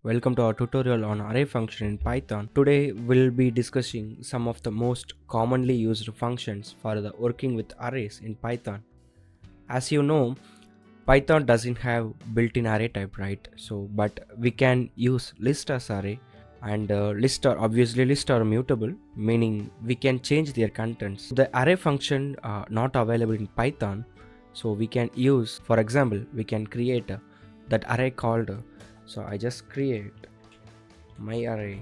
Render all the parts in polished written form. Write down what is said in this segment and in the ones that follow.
welcome to our tutorial on array function in Python. Today we'll be discussing some of the most commonly used functions for the working with arrays in Python. As you know, Python doesn't have built-in array type, right? But we can use list as array, and obviously list are mutable, meaning we can change their contents. The array function not available in Python, so we can use, for example, we can create that array called so I just create my array.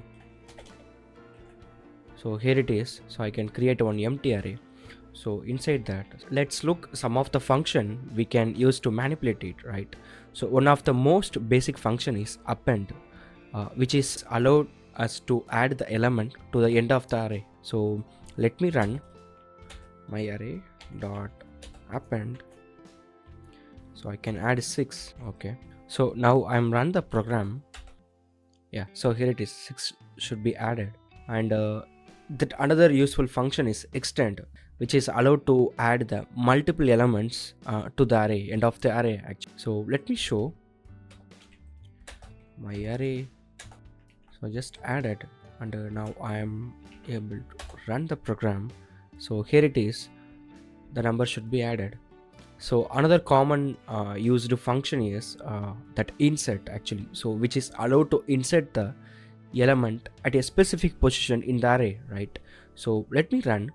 So here it is. So I can create one empty array. So inside that, let's look some of the function we can use to manipulate it, right? So one of the most basic function is append, which is allowed us to add the element to the end of the array. So let me run my array dot append. So I can add 6. Okay. So now I'm run the program. Yeah, so here it is, 6 should be added. And that another useful function is extend, which is allowed to add the multiple elements to the array, end of the array actually. So let me show my array. So just add it, and now I am able to run the program. So here it is, the number should be added. So another common used function is that insert actually, so which is allowed to insert the element at a specific position in the array, right? So let me run.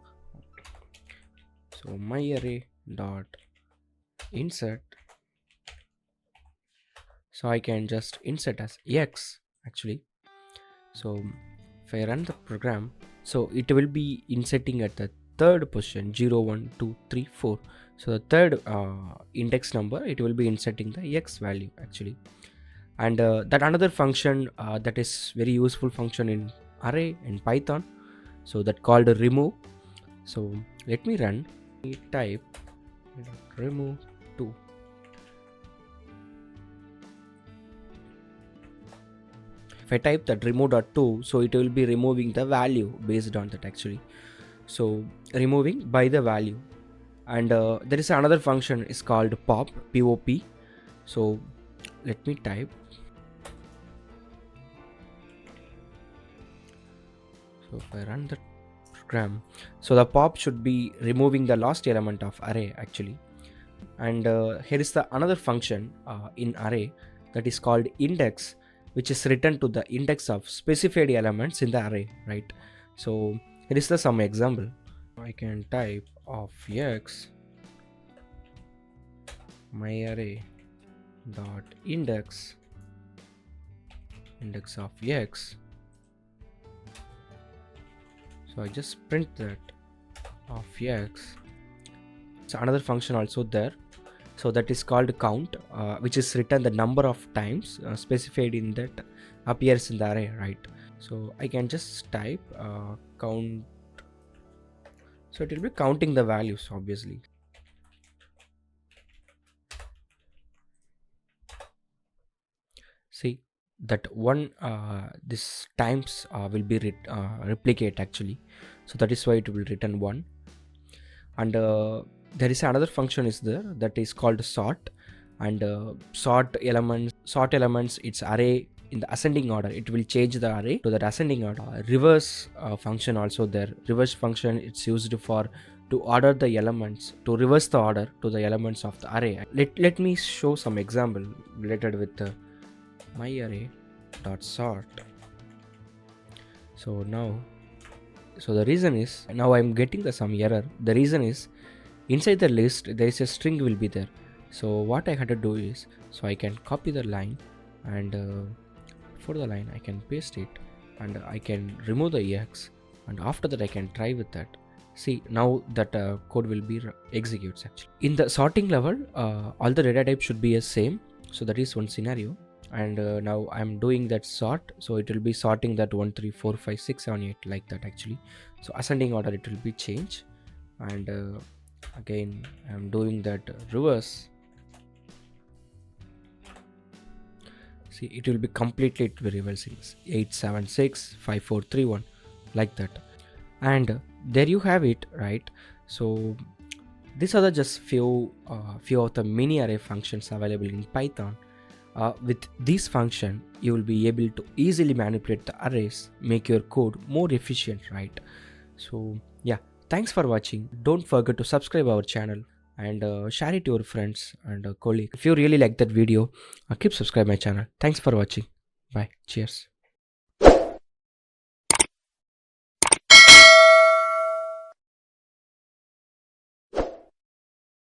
So my array dot insert. So I can just insert as x actually. So if I run the program, so it will be inserting at the third position, 0 1 2 3 4. So the third index number, it will be inserting the x value actually. And that another function that is very useful function in array in Python, so that called remove. So let me run, type remove 2. If I type that remove.2, so it will be removing the value based on that actually. So removing by the value. And there is another function is called pop, pop. So let me type. So if I run the program, so the pop should be removing the last element of array actually. And here is the another function in array that is called index, which is written to the index of specified elements in the array, right? So here is the some example. I can type of x my array dot index of x. So I just print that of x. So another function also there, so that is called count, which is written the number of times specified in that appears in the array, right? So I can just type count. So it will be counting the values obviously. See that one this times will be replicate actually. So that is why it will return 1. And there is another function is there that is called sort. And sort elements its array in the ascending order. It will change the array to that ascending order. Reverse function also there. Reverse function, it's used for to order the elements, to reverse the order to the elements of the array. Let me show some example related with my array dot sort. So now, so the reason is, now I'm getting some error. The reason is inside the list there is a string will be there. So what I had to do is, so I can copy the line, and for the line I can paste it, and I can remove the x, and after that I can try with that. See, now that code will be executes actually. In the sorting level, all the data types should be the same. So that is one scenario. And now I'm doing that sort, so it will be sorting that 1 3 4 5 6 7 8 like that actually. So ascending order it will be changed, and again I'm doing that reverse. See, it will be completely reversing 8 7 6 5 4 3 1 like that. And there you have it, right? So these are the just few of the mini array functions available in Python. With this function, you will be able to easily manipulate the arrays, make your code more efficient, right? So yeah, thanks for watching. Don't forget to subscribe our channel and share it to your friends and colleagues. If you really like that video, keep subscribe my channel. Thanks for watching. Bye. Cheers.